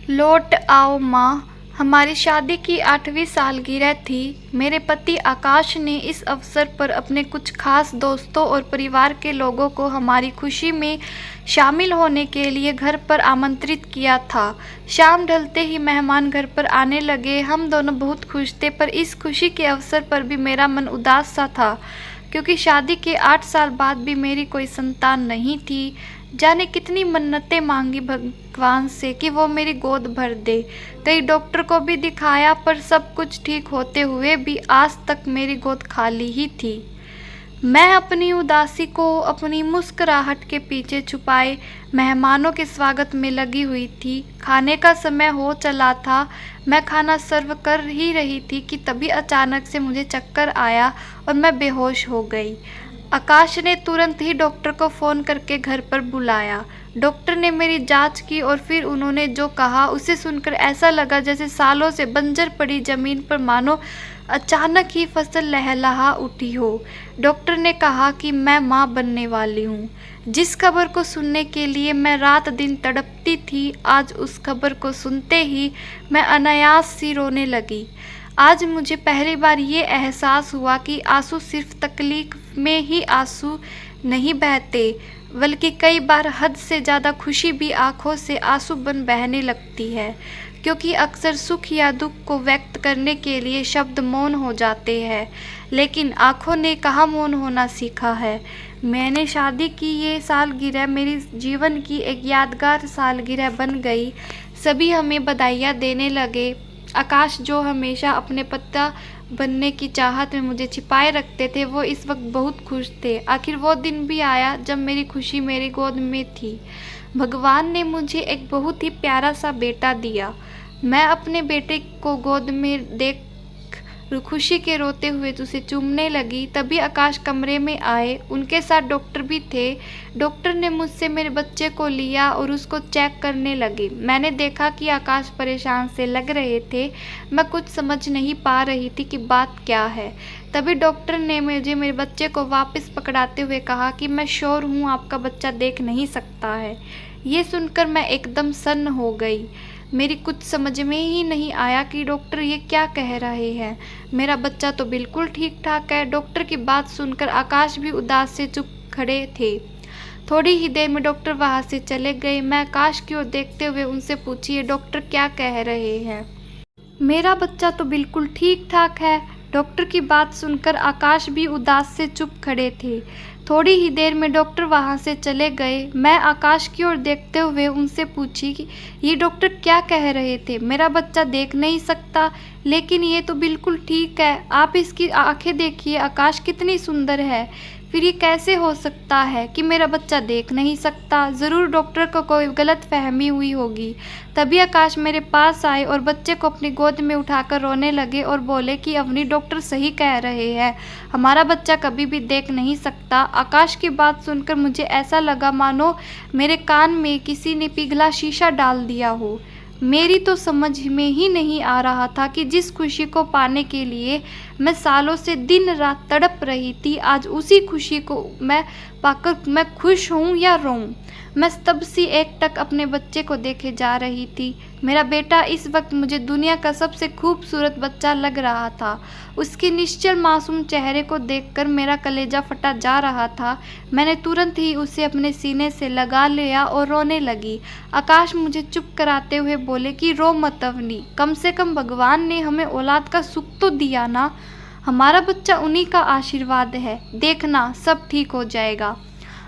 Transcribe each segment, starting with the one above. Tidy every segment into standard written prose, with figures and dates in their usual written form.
लौट आओ माँ। हमारी शादी की 8वीं सालगिरह थी। मेरे पति आकाश ने इस अवसर पर अपने कुछ खास दोस्तों और परिवार के लोगों को हमारी खुशी में शामिल होने के लिए घर पर आमंत्रित किया था। शाम ढलते ही मेहमान घर पर आने लगे। हम दोनों बहुत खुश थे, पर इस खुशी के अवसर पर भी मेरा मन उदास सा था, क्योंकि शादी के 8 साल बाद भी मेरी कोई संतान नहीं थी। जाने कितनी मन्नतें मांगी भगवान से कि वो मेरी गोद भर दे। कई डॉक्टर को भी दिखाया, पर सब कुछ ठीक होते हुए भी आज तक मेरी गोद खाली ही थी। मैं अपनी उदासी को अपनी मुस्कुराहट के पीछे छुपाए मेहमानों के स्वागत में लगी हुई थी। खाने का समय हो चला था। मैं खाना सर्व कर ही रही थी कि तभी अचानक से मुझे चक्कर आया और मैं बेहोश हो गई। आकाश ने तुरंत ही डॉक्टर को फ़ोन करके घर पर बुलाया। डॉक्टर ने मेरी जांच की और फिर उन्होंने जो कहा उसे सुनकर ऐसा लगा जैसे सालों से बंजर पड़ी ज़मीन पर मानो अचानक ही फसल लहलहा उठी हो। डॉक्टर ने कहा कि मैं माँ बनने वाली हूँ। जिस खबर को सुनने के लिए मैं रात दिन तड़पती थी, आज उस खबर को सुनते ही मैं अनायास सी रोने लगी। आज मुझे पहली बार ये एहसास हुआ कि आंसू सिर्फ तकलीफ में ही आंसू नहीं बहते, बल्कि कई बार हद से ज़्यादा खुशी भी आंखों से आंसू बन बहने लगती है, क्योंकि अक्सर सुख या दुख को व्यक्त करने के लिए शब्द मौन हो जाते हैं, लेकिन आंखों ने कहाँ मौन होना सीखा है। मैंने शादी की ये सालगिरह मेरी जीवन की एक यादगार सालगिरह बन गई। सभी हमें बधाइयाँ देने लगे। आकाश, जो हमेशा अपने पता बनने की चाहत में मुझे छिपाए रखते थे, वो इस वक्त बहुत खुश थे। आखिर वो दिन भी आया जब मेरी खुशी मेरी गोद में थी। भगवान ने मुझे एक बहुत ही प्यारा सा बेटा दिया। मैं अपने बेटे को गोद में देख खुशी के रोते हुए उसे चूमने लगी। तभी आकाश कमरे में आए। उनके साथ डॉक्टर भी थे। डॉक्टर ने मुझसे मेरे बच्चे को लिया और उसको चेक करने लगे। मैंने देखा कि आकाश परेशान से लग रहे थे। मैं कुछ समझ नहीं पा रही थी कि बात क्या है। तभी डॉक्टर ने मुझे मेरे बच्चे को वापस पकड़ाते हुए कहा कि मैं श्योर हूँ आपका बच्चा देख नहीं सकता है। ये सुनकर मैं एकदम सन्न हो गई। मेरी कुछ समझ में ही नहीं आया कि डॉक्टर ये क्या कह रहे हैं। मेरा बच्चा तो बिल्कुल ठीक ठाक है। डॉक्टर की बात सुनकर आकाश भी उदास से चुप खड़े थे। थोड़ी ही देर में डॉक्टर वहाँ से चले गए। मैं आकाश की ओर देखते हुए उनसे पूछी, ये डॉक्टर क्या कह रहे हैं? मेरा बच्चा तो बिल्कुल ठीक ठाक है। डॉक्टर की बात सुनकर आकाश भी उदास से चुप खड़े थे। थोड़ी ही देर में डॉक्टर वहाँ से चले गए। मैं आकाश की ओर देखते हुए उनसे पूछी कि ये डॉक्टर क्या कह रहे थे? मेरा बच्चा देख नहीं सकता, लेकिन ये तो बिल्कुल ठीक है। आप इसकी आंखें देखिए, आकाश कितनी सुंदर है। फिर ये कैसे हो सकता है कि मेरा बच्चा देख नहीं सकता? ज़रूर डॉक्टर को कोई गलत फहमी हुई होगी। तभी आकाश मेरे पास आए और बच्चे को अपनी गोद में उठाकर रोने लगे और बोले कि अवनी, डॉक्टर सही कह रहे हैं, हमारा बच्चा कभी भी देख नहीं सकता। आकाश की बात सुनकर मुझे ऐसा लगा मानो मेरे कान में किसी ने पिघला शीशा डाल दिया हो। मेरी तो समझ में ही नहीं आ रहा था कि जिस खुशी को पाने के लिए मैं सालों से दिन रात तड़प रही थी, आज उसी खुशी को मैं पाकर मैं खुश हूँ या रोऊं। मैं तब सी एकटक अपने बच्चे को देखे जा रही थी। मेरा बेटा इस वक्त मुझे दुनिया का सबसे खूबसूरत बच्चा लग रहा था। उसके निश्चल मासूम चेहरे को देखकर मेरा कलेजा फटा जा रहा था। मैंने तुरंत ही उसे अपने सीने से लगा लिया और रोने लगी। आकाश मुझे चुप कराते हुए बोले कि रो मत अवनी, कम से कम भगवान ने हमें औलाद का सुख तो दिया ना। हमारा बच्चा उन्हीं का आशीर्वाद है, देखना सब ठीक हो जाएगा।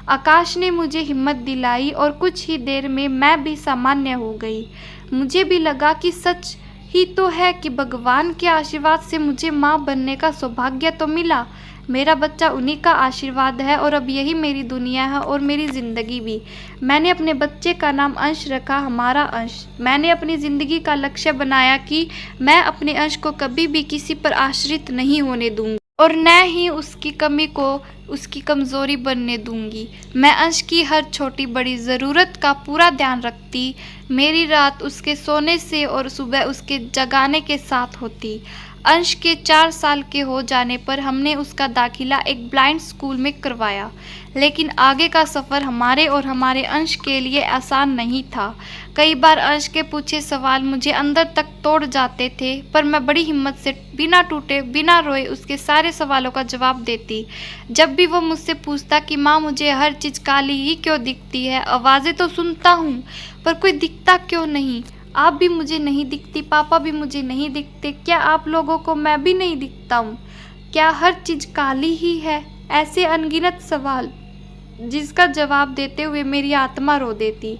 आकाश ने मुझे हिम्मत दिलाई और कुछ ही देर में मैं भी सामान्य हो गई। मुझे भी लगा कि सच ही तो है कि भगवान के आशीर्वाद से मुझे माँ बनने का सौभाग्य तो मिला। मेरा बच्चा उन्हीं का आशीर्वाद है और अब यही मेरी दुनिया है और मेरी ज़िंदगी भी। मैंने अपने बच्चे का नाम अंश रखा, हमारा अंश। मैंने अपनी ज़िंदगी का लक्ष्य बनाया कि मैं अपने अंश को कभी भी किसी पर आश्रित नहीं होने दूंगी और न ही उसकी कमी को उसकी कमज़ोरी बनने दूंगी। मैं अंश की हर छोटी बड़ी ज़रूरत का पूरा ध्यान रखती। मेरी रात उसके सोने से और सुबह उसके जगाने के साथ होती। अंश के 4 साल के हो जाने पर हमने उसका दाखिला एक ब्लाइंड स्कूल में करवाया, लेकिन आगे का सफ़र हमारे और हमारे अंश के लिए आसान नहीं था। कई बार अंश के पूछे सवाल मुझे अंदर तक तोड़ जाते थे, पर मैं बड़ी हिम्मत से बिना टूटे, बिना रोए उसके सारे सवालों का जवाब देती। जब भी वो मुझसे पूछता कि माँ मुझे हर चीज़ काली ही क्यों दिखती है, आवाज़ें तो सुनता हूँ पर कोई दिखता क्यों नहीं, आप भी मुझे नहीं दिखती, पापा भी मुझे नहीं दिखते, क्या आप लोगों को मैं भी नहीं दिखता हूँ, क्या हर चीज़ काली ही है? ऐसे अनगिनत सवाल जिसका जवाब देते हुए मेरी आत्मा रो देती।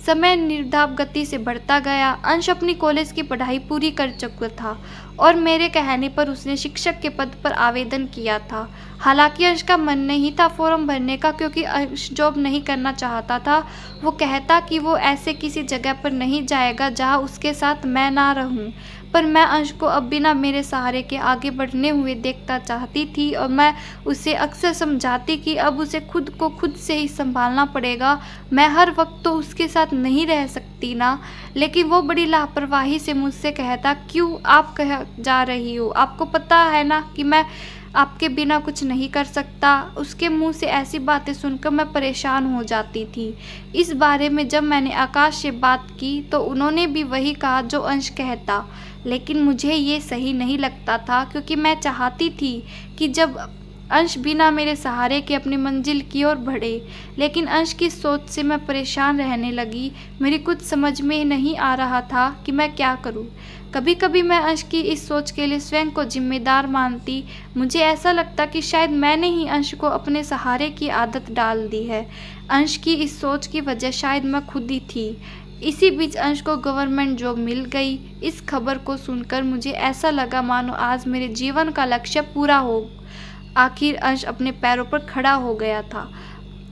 समय निर्धाप गति से बढ़ता गया। अंश अपनी कॉलेज की पढ़ाई पूरी कर चुका था और मेरे कहने पर उसने शिक्षक के पद पर आवेदन किया था। हालांकि अंश का मन नहीं था फॉर्म भरने का, क्योंकि अंश जॉब नहीं करना चाहता था। वो कहता कि वो ऐसे किसी जगह पर नहीं जाएगा जहां उसके साथ मैं ना रहूं। पर मैं अंश को अब बिना मेरे सहारे के आगे बढ़ने हुए देखता चाहती थी और मैं उसे अक्सर समझाती कि अब उसे खुद को खुद से ही संभालना पड़ेगा। मैं हर वक्त तो उसके साथ नहीं रह सकती ना। लेकिन वो बड़ी लापरवाही से मुझसे कहता, क्यों आप कहाँ जा रही हो, आपको पता है ना कि मैं आपके बिना कुछ नहीं कर सकता। उसके मुंह से ऐसी बातें सुनकर मैं परेशान हो जाती थी। इस बारे में जब मैंने आकाश से बात की तो उन्होंने भी वही कहा जो अंश कहता, लेकिन मुझे ये सही नहीं लगता था, क्योंकि मैं चाहती थी कि जब अंश बिना मेरे सहारे के अपनी मंजिल की ओर बढ़े। लेकिन अंश की सोच से मैं परेशान रहने लगी। मेरी कुछ समझ में नहीं आ रहा था कि मैं क्या करूं। कभी कभी मैं अंश की इस सोच के लिए स्वयं को जिम्मेदार मानती। मुझे ऐसा लगता कि शायद मैंने ही अंश को अपने सहारे की आदत डाल दी है। अंश की इस सोच की वजह शायद मैं खुद ही थी। इसी बीच अंश को गवर्नमेंट जॉब मिल गई। इस खबर को सुनकर मुझे ऐसा लगा मानो आज मेरे जीवन का लक्ष्य पूरा हो। आखिर अंश अपने पैरों पर खड़ा हो गया था।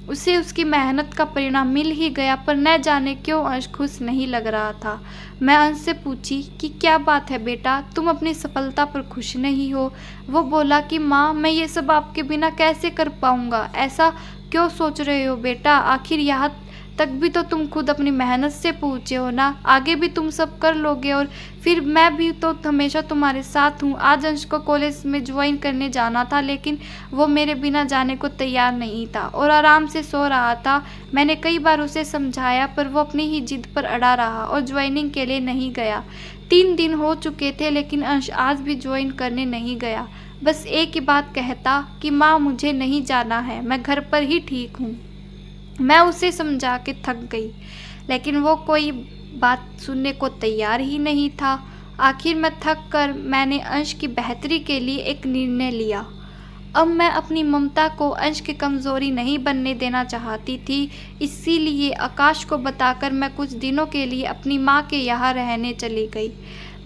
उसे उसकी मेहनत का परिणाम मिल ही गया, पर न जाने क्यों अंश खुश नहीं लग रहा था। मैं अंश से पूछी कि क्या बात है बेटा, तुम अपनी सफलता पर खुश नहीं हो? वो बोला कि माँ, मैं ये सब आपके बिना कैसे कर पाऊँगा। ऐसा क्यों सोच रहे हो बेटा, आखिर यहाँ तक भी तो तुम खुद अपनी मेहनत से पहुँचे हो ना। आगे भी तुम सब कर लोगे और फिर मैं भी तो हमेशा तुम्हारे साथ हूँ। आज अंश को कॉलेज में ज्वाइन करने जाना था, लेकिन वो मेरे बिना जाने को तैयार नहीं था और आराम से सो रहा था। मैंने कई बार उसे समझाया, पर वो अपनी ही जिद पर अड़ा रहा और ज्वाइनिंग के लिए नहीं गया। 3 दिन हो चुके थे, लेकिन अंश आज भी ज्वाइन करने नहीं गया। बस एक ही बात कहता कि माँ मुझे नहीं जाना है, मैं घर पर ही ठीक हूँ। मैं उसे समझा के थक गई, लेकिन वो कोई बात सुनने को तैयार ही नहीं था। आखिर मैं थक कर मैंने अंश की बेहतरी के लिए एक निर्णय लिया। अब मैं अपनी ममता को अंश की कमज़ोरी नहीं बनने देना चाहती थी। इसीलिए आकाश को बताकर मैं कुछ दिनों के लिए अपनी माँ के यहाँ रहने चली गई।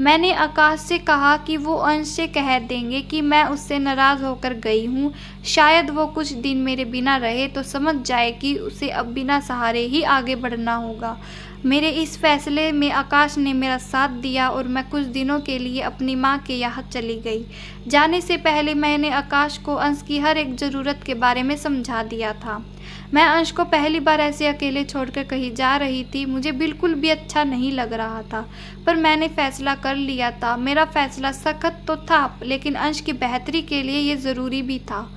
मैंने आकाश से कहा कि वो अंश से कह देंगे कि मैं उससे नाराज़ होकर गई हूँ। शायद वो कुछ दिन मेरे बिना रहे तो समझ जाए कि उसे अब बिना सहारे ही आगे बढ़ना होगा। मेरे इस फैसले में आकाश ने मेरा साथ दिया और मैं कुछ दिनों के लिए अपनी माँ के यहाँ चली गई। जाने से पहले मैंने आकाश को अंश की हर एक ज़रूरत के बारे में समझा दिया था। मैं अंश को पहली बार ऐसे अकेले छोड़कर कहीं जा रही थी। मुझे बिल्कुल भी अच्छा नहीं लग रहा था, पर मैंने फैसला कर लिया था। मेरा फैसला सख्त तो था, लेकिन अंश की बेहतरी के लिए ये ज़रूरी भी था।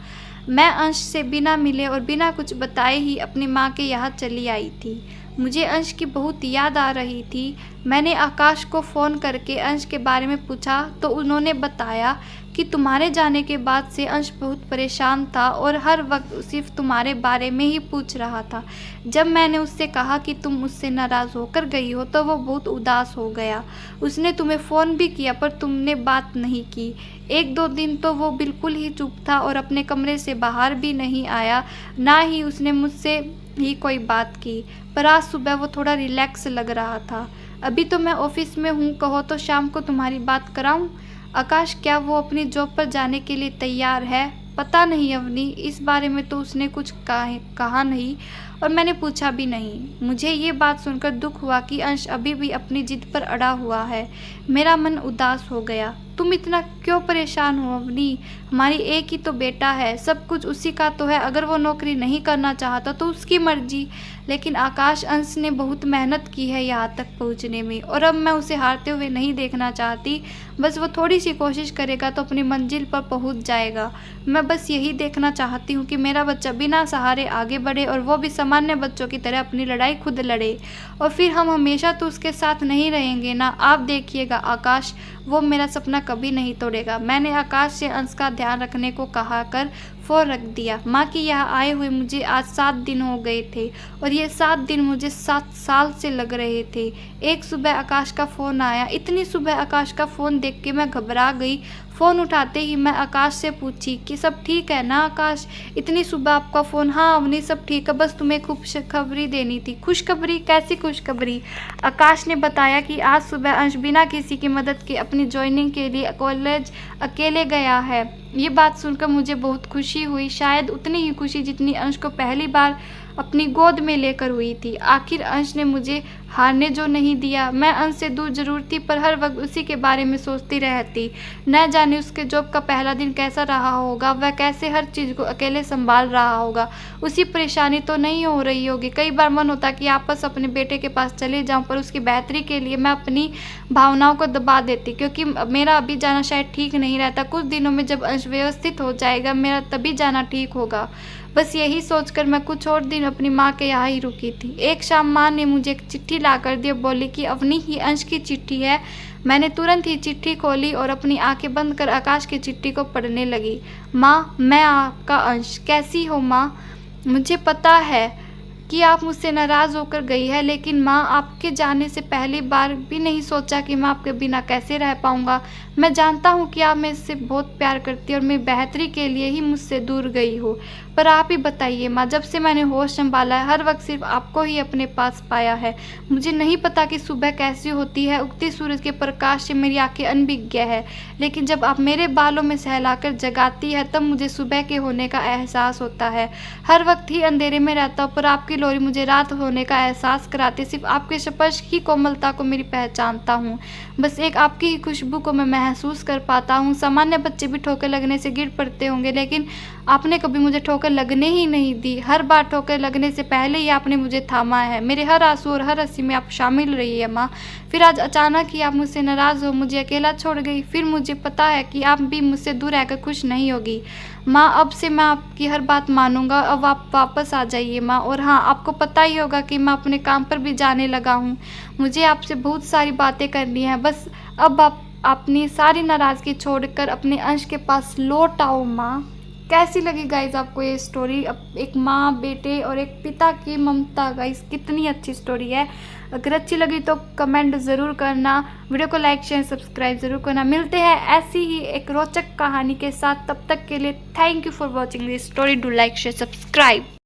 मैं अंश से बिना मिले और बिना कुछ बताए ही अपनी माँ के यहाँ चली आई थी। मुझे अंश की बहुत याद आ रही थी। मैंने आकाश को फ़ोन करके अंश के बारे में पूछा तो उन्होंने बताया कि तुम्हारे जाने के बाद से अंश बहुत परेशान था और हर वक्त सिर्फ तुम्हारे बारे में ही पूछ रहा था। जब मैंने उससे कहा कि तुम मुझसे नाराज़ होकर गई हो तो वो बहुत उदास हो गया। उसने तुम्हें फ़ोन भी किया, पर तुमने बात नहीं की। 1-2 दिन तो वो बिल्कुल ही चुप था और अपने कमरे से बाहर भी नहीं आया, ना ही उसने मुझसे ही कोई बात की। पर आज सुबह वो थोड़ा रिलैक्स लग रहा था। अभी तो मैं ऑफिस में हूँ, कहो तो शाम को तुम्हारी बात कराऊँ? आकाश, क्या वो अपनी जॉब पर जाने के लिए तैयार है? पता नहीं अवनी, इस बारे में तो उसने कुछ कहा नहीं और मैंने पूछा भी नहीं। मुझे ये बात सुनकर दुख हुआ कि अंश अभी भी अपनी जिद पर अड़ा हुआ है। मेरा मन उदास हो गया। तुम इतना क्यों परेशान हो अवनी? हमारी एक ही तो बेटा है, सब कुछ उसी का तो है। अगर वो नौकरी नहीं करना चाहता तो उसकी मर्जी, लेकिन आकाश अंश ने बहुत मेहनत की है यहाँ तक पहुँचने में, और अब मैं उसे हारते हुए नहीं देखना चाहती। बस वो थोड़ी सी कोशिश करेगा तो अपनी मंजिल पर पहुँच जाएगा। मैं बस यही देखना चाहती हूँ कि मेरा बच्चा बिना सहारे आगे बढ़े और वो भी सामान्य बच्चों की तरह अपनी लड़ाई खुद लड़े, और फिर हम हमेशा तो उसके साथ नहीं रहेंगे ना। आप देखिएगा आकाश, वो मेरा सपना कभी नहीं तोड़ेगा। मैंने आकाश से अंश का ध्यान रखने को कहा कर फ़ोन रख दिया। माँ के यहाँ आए हुए मुझे आज 7 दिन हो गए थे, और ये 7 दिन मुझे 7 साल से लग रहे थे। एक सुबह आकाश का फ़ोन आया। इतनी सुबह आकाश का फ़ोन देख के मैं घबरा गई। फ़ोन उठाते ही मैं आकाश से पूछी कि सब ठीक है ना आकाश? इतनी सुबह आपका फ़ोन? हाँ अवनी सब ठीक है, बस तुम्हें खुशखबरी देनी थी। खुशखबरी? कैसी खुशखबरी? आकाश ने बताया कि आज सुबह अंश बिना किसी की मदद के अपनी ज्वाइनिंग के लिए कॉलेज अकेले गया है। ये बात सुनकर मुझे बहुत खुशी हुई, शायद उतनी ही खुशी जितनी अंश को पहली बार अपनी गोद में लेकर हुई थी। आखिर अंश ने मुझे हारने जो नहीं दिया। मैं अंश से दूर जरूर थी, पर हर वक्त उसी के बारे में सोचती रहती। न जाने उसके जॉब का पहला दिन कैसा रहा होगा, वह कैसे हर चीज़ को अकेले संभाल रहा होगा। उसी परेशानी तो नहीं हो रही होगी। कई बार मन होता कि आपस अपने बेटे के पास चले जाऊं, पर उसकी बेहतरी के लिए मैं अपनी भावनाओं को दबा देती, क्योंकि मेरा अभी जाना शायद ठीक नहीं रहता। कुछ दिनों में जब अंश व्यवस्थित हो जाएगा, मेरा तभी जाना ठीक होगा। बस यही सोचकर मैं कुछ और दिन अपनी माँ के यहाँ ही रुकी थी। एक शाम माँ ने मुझे एक चिट्ठी ला कर दी और बोली कि अवनी, ही अंश की चिट्ठी है। मैंने तुरंत ही चिट्ठी खोली और अपनी आंखें बंद कर आकाश की चिट्ठी को पढ़ने लगी। माँ, मैं आपका अंश। कैसी हो माँ? मुझे पता है कि आप मुझसे नाराज़ होकर गई है, लेकिन माँ, आपके जाने से पहली बार भी नहीं सोचा कि मैं आपके बिना कैसे रह पाऊँगा। मैं जानता हूँ कि आप मुझसे बहुत प्यार करती हैं और मेरी बेहतरी के लिए ही मुझसे दूर गई हो, पर आप ही बताइए माँ, जब से मैंने होश संभाला है हर वक्त सिर्फ आपको ही अपने पास पाया है। मुझे नहीं पता कि सुबह कैसी होती है। उगती सूरज के प्रकाश से मेरी आंखें अनभिज्ञ है, लेकिन जब आप मेरे बालों में सहलाकर जगाती है तब मुझे सुबह के होने का एहसास होता है। हर वक्त ही अंधेरे में रहता हूँ, पर आपकी लोरी मुझे रात होने का एहसास कराती। सिर्फ आपके स्पर्श की कोमलता को मेरी पहचानता हूँ। बस एक आपकी ही खुशबू को मैं महसूस कर पाता हूँ। सामान्य बच्चे भी ठोकर लगने से गिर पड़ते होंगे, लेकिन आपने कभी मुझे ठोकर लगने ही नहीं दी। हर बार ठोकर लगने से पहले ही आपने मुझे थामा है। मेरे हर आंसू और हर हंसी में आप शामिल रही है माँ। फिर आज अचानक ही आप मुझसे नाराज़ हो, मुझे अकेला छोड़ गई। फिर मुझे पता है कि आप भी मुझसे दूर रहकर खुश नहीं होगी माँ। अब से मैं आपकी हर बात मानूंगा। अब आप वापस आ जाइए माँ। और हाँ, आपको पता ही होगा कि मैं अपने काम पर भी जाने लगा हूँ। मुझे आपसे बहुत सारी बातें करनी है। बस अब आप अपनी सारी नाराज़गी छोड़कर अपने अंश के पास लौट आओ माँ। कैसी लगी गाइज आपको ये स्टोरी? अब एक माँ, बेटे और एक पिता की ममता, गाइज कितनी अच्छी स्टोरी है। अगर अच्छी लगी तो कमेंट ज़रूर करना, वीडियो को लाइक शेयर सब्सक्राइब ज़रूर करना। मिलते हैं ऐसी ही एक रोचक कहानी के साथ, तब तक के लिए thank you for watching this story. Do like share subscribe.